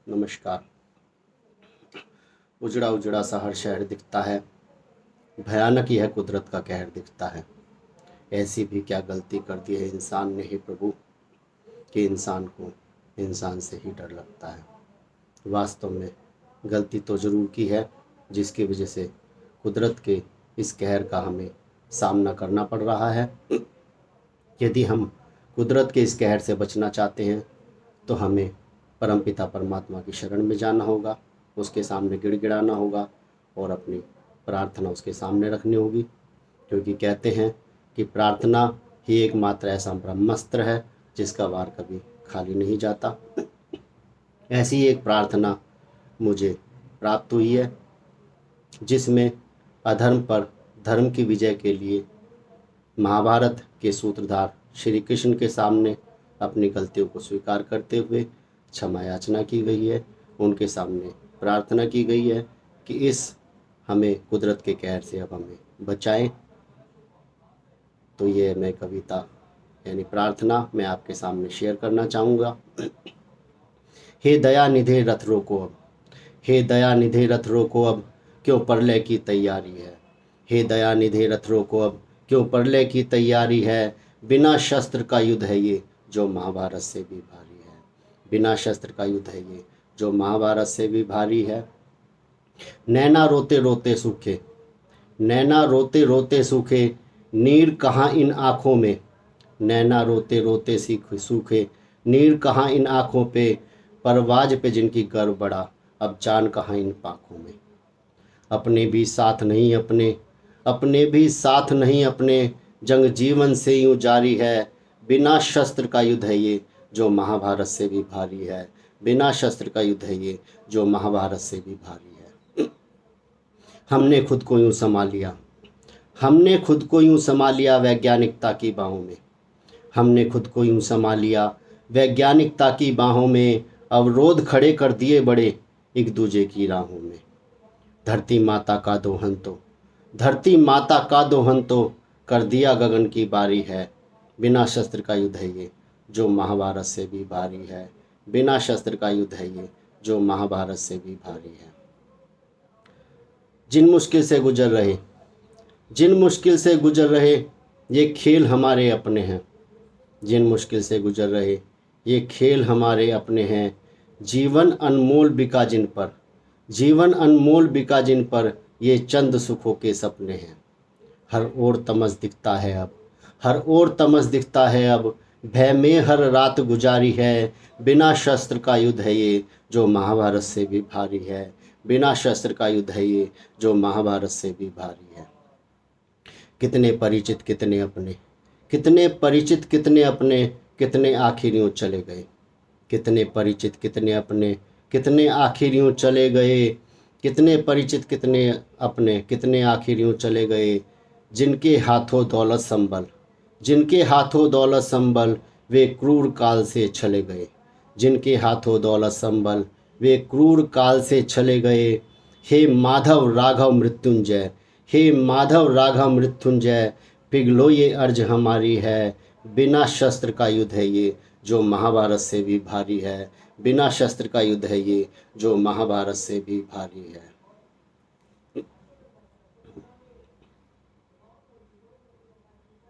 नमस्कार। उजड़ा उजड़ा सा हर शहर दिखता है, भयानक ही है कुदरत का कहर दिखता है। ऐसी भी क्या गलती कर दी है इंसान ने ही प्रभु, कि इंसान को इंसान से ही डर लगता है। वास्तव में गलती तो ज़रूर की है, जिसकी वजह से कुदरत के इस कहर का हमें सामना करना पड़ रहा है। यदि हम कुदरत के इस कहर से बचना चाहते हैं तो हमें परमपिता परमात्मा की शरण में जाना होगा, उसके सामने गिड़गिड़ाना होगा और अपनी प्रार्थना उसके सामने रखनी होगी। क्योंकि कहते हैं कि प्रार्थना ही एकमात्र ऐसा ब्रह्मास्त्र है जिसका वार कभी खाली नहीं जाता। ऐसी एक प्रार्थना मुझे प्राप्त हुई है, जिसमें अधर्म पर धर्म की विजय के लिए महाभारत के सूत्रधार श्री कृष्ण के सामने अपनी गलतियों को स्वीकार करते हुए क्षमा याचना की गई है। उनके सामने प्रार्थना की गई है कि इस हमें कुदरत के कहर से अब हमें बचाएं। तो ये मैं कविता यानी प्रार्थना मैं आपके सामने शेयर करना चाहूँगा। हे दया निधे रथ रोको अब, हे दया निधे रथ रोको अब, क्यों प्रलय की तैयारी है। हे दया निधे रथ रोको अब, क्यों प्रलय की तैयारी है। बिना शस्त्र का युद्ध है ये जो महाभारत से भी भारी है। बिना शस्त्र का युद्ध है ये जो महाभारत से भी भारी है। नैना रोते रोते सूखे, नैना रोते रोते सूखे, नीर कहाँ इन आँखों में। नैना रोते रोते सूखे, नीर कहाँ इन आँखों पे। परवाज पे जिनकी गर्व बड़ा, अब जान कहाँ इन पाँखों में। अपने भी साथ नहीं अपने, अपने भी साथ नहीं अपने, जंग जीवन से यूँ जारी है। बिना शस्त्र का युद्ध है ये जो महाभारत से भी भारी है। बिना शस्त्र का युद्ध है ये जो महाभारत से भी भारी है। हमने खुद को यूँ संभाल लिया, हमने खुद को यूँ संभाल लिया वैज्ञानिकता की बाहों में। हमने खुद को यूँ संभाल लिया वैज्ञानिकता की बाहों में। अवरोध खड़े कर दिए बड़े एक दूजे की राहों में। धरती माता का दोहन तो, धरती माता का दोहन तो कर दिया गगन की बारी है। बिना शस्त्र का युद्ध है ये जो महाभारत से भी भारी है। बिना शस्त्र का युद्ध है ये जो महाभारत से भी भारी है। जिन मुश्किल से गुजर रहे, जिन मुश्किल से गुजर रहे, ये खेल हमारे अपने हैं। जिन मुश्किल से गुजर रहे, ये खेल हमारे अपने हैं। जीवन अनमोल बिका जिन पर, जीवन अनमोल बिका जिन पर, ये चंद सुखों के सपने हैं। हर ओर तमस दिखता है अब, हर ओर तमस दिखता है अब, भय में हर रात गुजारी है। बिना शस्त्र का युद्ध है ये जो महाभारत से भी भारी है। बिना शस्त्र का युद्ध है ये जो महाभारत से भी भारी है। कितने परिचित कितने अपने, कितने परिचित कितने अपने, कितने आखिर यूँ चले गए। कितने परिचित कितने अपने, कितने आखिर यूँ चले गए। कितने परिचित कितने अपने, कितने आखिर यूँ चले गए। जिनके हाथों दौलत संबल, जिनके हाथों दौलत संबल, वे क्रूर काल से चले गए। जिनके हाथों दौलत संबल, वे क्रूर काल से चले गए। हे माधव राघव मृत्युंजय, हे माधव राघव मृत्युंजय, पिघलो ये अर्ज हमारी है। बिना शस्त्र का युद्ध है ये जो महाभारत से भी भारी है। बिना शस्त्र का युद्ध है ये जो महाभारत से भी भारी है।